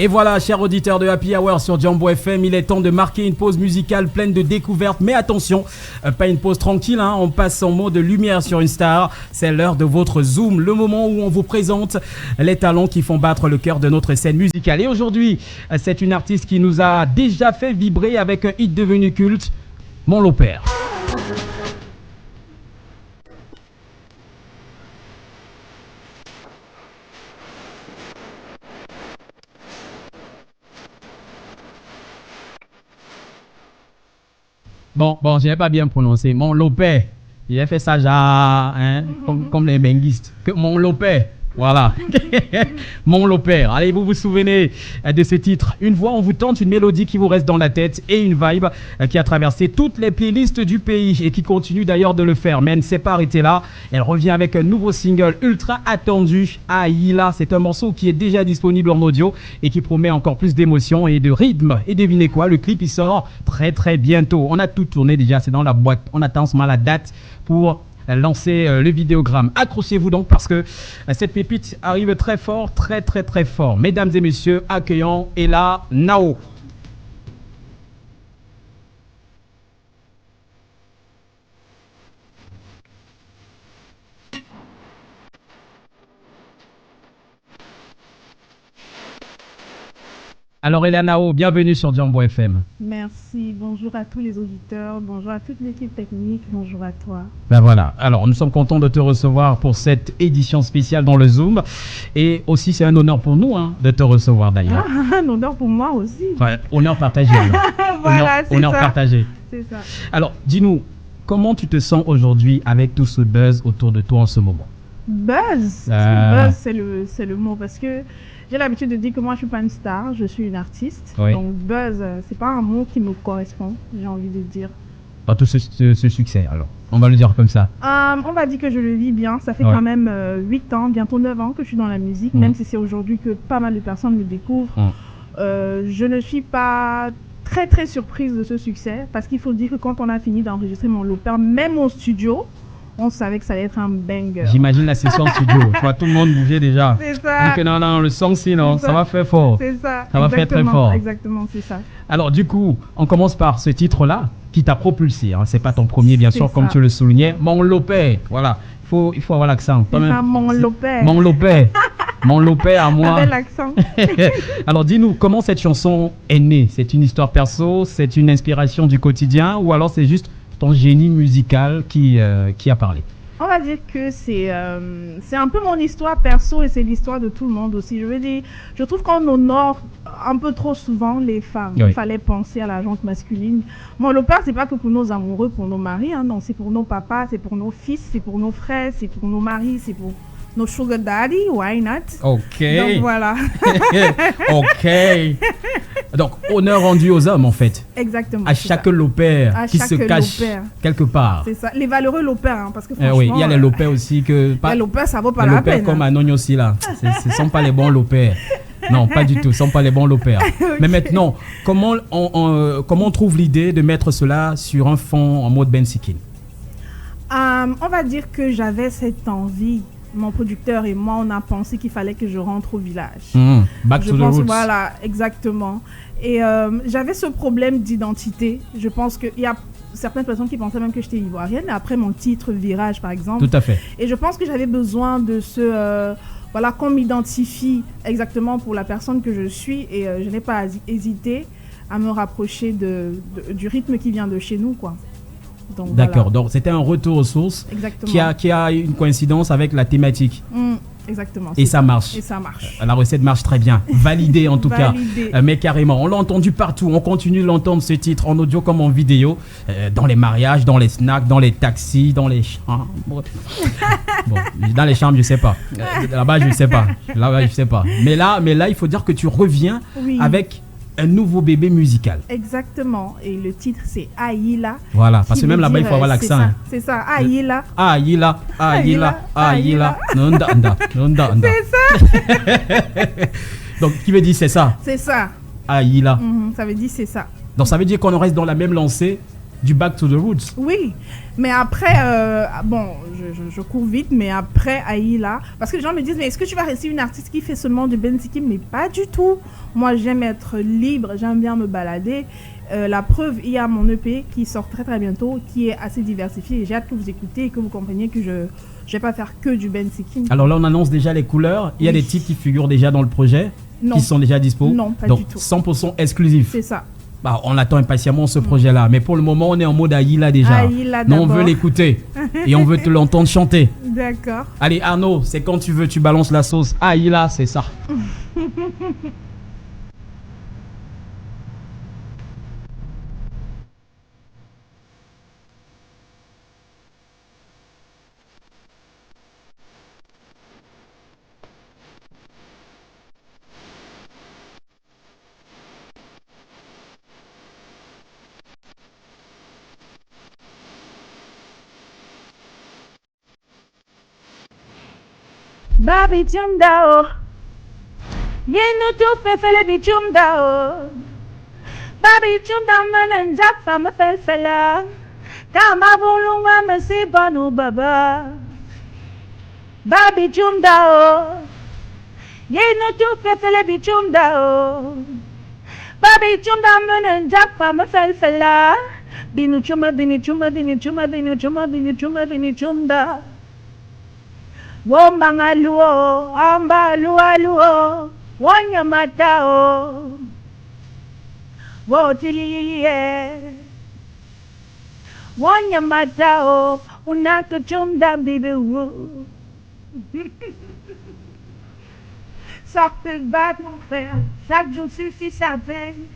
Et voilà, chers auditeurs de Happy Hour sur Jambo FM, il est temps de marquer une pause musicale pleine de découvertes. Mais attention, pas une pause tranquille, hein, on passe en mode lumière sur une star. C'est l'heure de votre Zoom, le moment où on vous présente les talents qui font battre le cœur de notre scène musicale. Et aujourd'hui, c'est une artiste qui nous a déjà fait vibrer avec un hit devenu culte, Mon Lopère. Bon, je n'ai pas bien prononcé. Mon Lopère. J'ai fait ça hein, comme les benguistes. Mon Lopère. Voilà. Mon Lopère. Allez, vous vous souvenez de ce titre. Une voix, on vous tente, une mélodie qui vous reste dans la tête et une vibe qui a traversé toutes les playlists du pays et qui continue d'ailleurs de le faire. Mais elle ne s'est pas arrêtée là. Elle revient avec un nouveau single ultra attendu. Aïla, c'est un morceau qui est déjà disponible en audio et qui promet encore plus d'émotion et de rythme. Et devinez quoi, le clip il sort très très bientôt. On a tout tourné déjà, c'est dans la boîte. On attend seulement la date pour lancer le vidéogramme. Accrochez-vous donc parce que cette pépite arrive très fort, très très très fort. Mesdames et messieurs, accueillons Ella Nao. Alors Ella Nao, bienvenue sur Jambo FM. Merci, bonjour à tous les auditeurs, bonjour à toute l'équipe technique, bonjour à toi. Ben voilà, alors nous sommes contents de te recevoir pour cette édition spéciale dans le Zoom. Et aussi c'est un honneur pour nous de te recevoir d'ailleurs. Un honneur pour moi aussi. Ouais, honneur partagé. Voilà, honneur partagé. C'est ça. Alors dis-nous, comment tu te sens aujourd'hui avec tout ce buzz autour de toi en ce moment? Buzz, buzz c'est le mot parce que j'ai l'habitude de dire que moi je suis pas une star, je suis une artiste. Oui. Donc buzz, c'est pas un mot qui me correspond, j'ai envie de dire. Pas tout ce succès alors, on va le dire comme ça. On va dire que je le vis bien, ça fait quand même 8 ans, bientôt 9 ans que je suis dans la musique, même si c'est aujourd'hui que pas mal de personnes me découvrent. Je ne suis pas très très surprise de ce succès parce qu'il faut dire que quand on a fini d'enregistrer Mon Lopère, même au studio, on savait que ça allait être un banger. J'imagine la session studio. Je vois tout le monde bouger déjà. C'est ça. Donc, non, le son, sinon, ça va faire fort. C'est ça. Ça va faire très fort. Exactement, c'est ça. Alors, du coup, on commence par ce titre-là qui t'a propulsé. Hein. C'est pas ton premier, bien sûr, ça. comme tu le soulignais. Mon Lopère. Voilà. Il faut avoir l'accent. C'est ça, Mon Lopère. Mon Lopère. Mon Lopère à moi. Avec l'accent. Alors, dis-nous, comment cette chanson est née? C'est une histoire perso? C'est une inspiration du quotidien? Ou alors c'est juste ton génie musical qui a parlé? On va dire que c'est un peu mon histoire perso et c'est l'histoire de tout le monde aussi. Je veux dire, je trouve qu'on honore un peu trop souvent les femmes. Oui. Il fallait penser à la gente masculine. Mon Lopère, c'est pas que pour nos amoureux, pour nos maris, hein, non, c'est pour nos papas, c'est pour nos fils, c'est pour nos frères, c'est pour nos maris, c'est pour nos sugar daddy, why not? Ok. Donc voilà. Ok. Donc, honneur rendu aux hommes, en fait. Exactement. À chaque Lopère qui se cache quelque part. C'est ça. Les valeureux Lopères, hein, parce que franchement... oui, il y a les Lopères aussi que... Les Lopères, ça vaut pas les la Lopères peine. comme à Nogno aussi, là. Ce ne sont pas les bons Lopères. Non, pas du tout. Ce ne sont pas les bons Lopères. Okay. Mais maintenant, comment on trouve l'idée de mettre cela sur un fond en mode Ben Sikin? On va dire que j'avais cette envie. Mon producteur et moi, on a pensé qu'il fallait que je rentre au village. Back to the roots. Voilà, exactement. Et j'avais ce problème d'identité. Je pense qu'il y a certaines personnes qui pensaient même que j'étais ivoirienne. Après mon titre Virage, par exemple. Tout à fait. Et je pense que j'avais besoin de voilà, qu'on m'identifie exactement pour la personne que je suis. Et je n'ai pas hésité à me rapprocher du rythme qui vient de chez nous, quoi. D'accord, voilà. Donc c'était un retour aux sources qui a une coïncidence avec la thématique. Exactement. Et ça marche. Et ça marche. La recette marche très bien. Validé en tout cas. Validé. Mais carrément, on l'a entendu partout. On continue de l'entendre ce titre en audio comme en vidéo. Dans les mariages, dans les snacks, dans les taxis, dans les chambres. Bon, dans les chambres, je sais pas. Là-bas, je sais pas. Là-bas, je sais pas. Mais là, il faut dire que tu reviens avec un nouveau bébé musical. Exactement. Et le titre, c'est Aïla. Voilà, parce que même là-bas, il faut avoir l'accent. C'est ça, Aïla. Aïla, Aïla, Aïla. C'est ça. Donc, qui veut dire c'est ça? C'est ça. Aïla. Ça veut dire c'est ça. Donc, ça veut dire qu'on reste dans la même lancée du Back to the Roots. Oui, mais après, bon, je cours vite, mais après Aïla, parce que les gens me disent, mais est-ce que tu vas rester une artiste qui fait seulement du Benzikin? Mais pas du tout. Moi, j'aime être libre, j'aime bien me balader. La preuve, il y a mon EP qui sort très très bientôt, qui est assez diversifié. Et j'ai hâte que vous écoutez et que vous compreniez que je ne vais pas faire que du Benzikin. Alors là, on annonce déjà les couleurs. Il y a des titres qui figurent déjà dans le projet, qui sont déjà dispo. Non, pas donc, du tout. 100% exclusif. C'est ça. Bah, on attend impatiemment ce projet-là. Mais pour le moment, on est en mode Aïla déjà. Aïla non, on veut l'écouter. Et on veut te l'entendre chanter. D'accord. Allez, Arnaud, c'est quand tu veux, tu balances la sauce. Aïla, c'est ça. Babi Jumdao, Yenu tu fefele bi Jumdao, Babi Jumdao mananjak fama felfela, Kama bulunga masi banu baba, Babi Jumdao, Yenu tu fefele bi Jumdao, Babi Jumdao mananjak fama felfela, Binu chuma bini chuma bini chuma bini chuma bini chuma bini chumda. Wo mangaluo, amba luo, wanyamatao, wo tiliye, wanyamatao, unakachumda bibiwu. Sortez le bat mon frère, chaque jour suffit sa peine.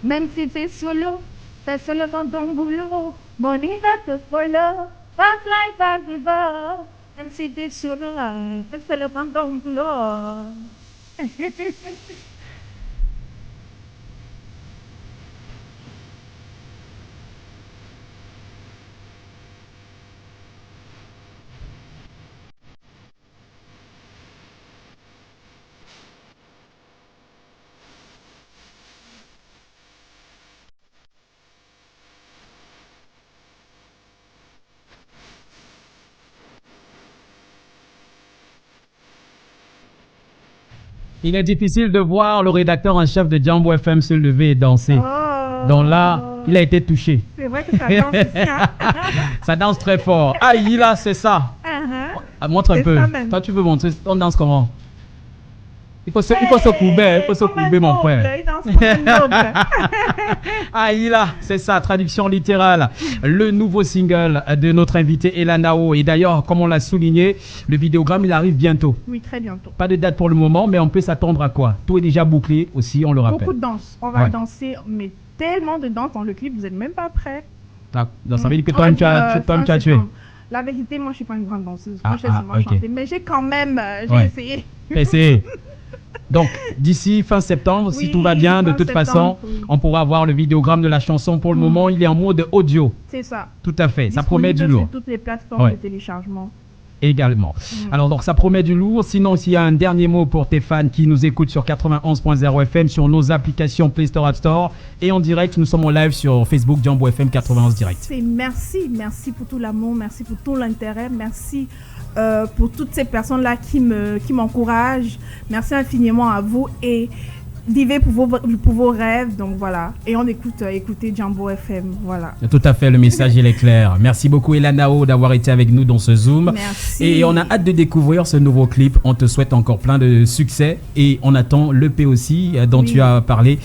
Même si c'est solo. Fais solo dans ton boulot, money va te follow, fast life à vivre, même si t'es solo, fais solo dans ton boulot. Il est difficile de voir le rédacteur en chef de Jambo FM se lever et danser. Donc là, il a été touché. C'est vrai que ça danse ici, hein? Ça danse très fort. Aïla, c'est ça. Montre un peu. Toi, tu veux montrer, on danse comment? Il faut se courber, mon frère. Aïla, c'est ça, traduction littérale. Le nouveau single de notre invité Elanao. Et d'ailleurs, comme on l'a souligné, le vidéogramme, il arrive bientôt. Oui, très bientôt. Pas de date pour le moment, mais on peut s'attendre à quoi? Tout est déjà bouclé aussi, on le rappelle. Beaucoup de danse. On va danser, mais tellement de danse dans le clip, vous n'êtes même pas prêts. Ça veut dire que toi, tu as tué. La vérité, moi, je ne suis pas une grande danseuse. Moi, je sais seulement chanter. Mais j'ai quand même essayé. Essayé. Donc, d'ici fin septembre, si tout va bien, de toute façon, on pourra voir le vidéogramme de la chanson. Pour le moment, il est en mode audio. C'est ça. Tout à fait. Ça promet du lourd. Sur toutes les plateformes de téléchargement. Également. Alors, donc, ça promet du lourd. Sinon, s'il y a un dernier mot pour tes fans qui nous écoutent sur 91.0 FM, sur nos applications Play Store, App Store, et en direct, nous sommes en live sur Facebook, Jambo FM 91 Direct. Merci pour tout l'amour, merci pour tout l'intérêt, merci pour toutes ces personnes-là qui m'encouragent. Merci infiniment à vous et vivez pour vos rêves. Donc voilà. Et on écoutez Jambo FM. Voilà. Tout à fait, le message il est clair. Merci beaucoup Elanao d'avoir été avec nous dans ce Zoom. Merci. Et on a hâte de découvrir ce nouveau clip. On te souhaite encore plein de succès et on attend l'EP aussi dont tu as parlé.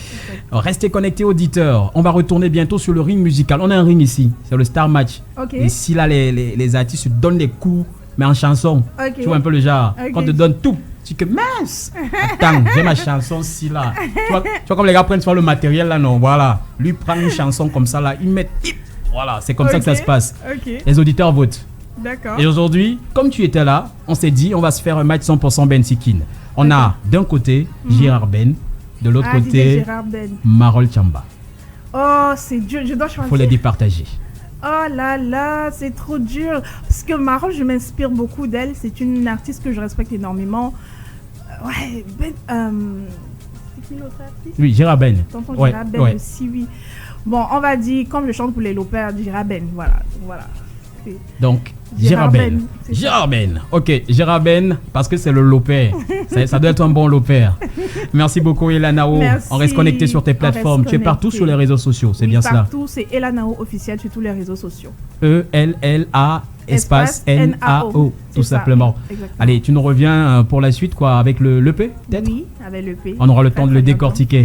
Restez connectés auditeurs. On va retourner bientôt sur le ring musical. On a un ring ici, c'est le Star Match. Okay. Et si là les artistes se donnent des coups, mais en chanson, tu vois un peu le genre. Quand on te donne tout, tu dis que mince, attends, j'ai ma chanson si là. Tu vois comme les gars prennent souvent le matériel là, non, voilà. Lui prend une chanson comme ça là, il met, voilà, c'est comme ça que ça se passe. Les auditeurs votent. D'accord. Et aujourd'hui, comme tu étais là, on s'est dit, on va se faire un match 100% Benzikin. On a d'un côté Gérard Ben, de l'autre côté Marol Chamba. Oh, c'est dur, je dois choisir. Il faut les départager. Oh là là, c'est trop dur. Parce que Marol, je m'inspire beaucoup d'elle. C'est une artiste que je respecte énormément. Ouais, c'est qui l'autre artiste? Oui, Gérard Ben. Tonton Gérard Ben aussi, oui. Bon, on va dire, comme je chante pour les Lopers, Gérard Ben, voilà. Donc, Gérard Ben. Gérard Ben. Ok, Gérard Ben, parce que c'est le Loper. Ça doit être un bon Loper. Merci beaucoup, Elanao. On reste connecté sur tes plateformes. Tu es partout sur les réseaux sociaux, c'est bien cela? Partout, c'est Elanao officiel sur tous les réseaux sociaux. E-L-L-A espace N-A-O, tout simplement. Exactement. Allez, tu nous reviens pour la suite, quoi, avec l'EP, peut-être? Oui, avec l'EP. On aura le temps de le décortiquer.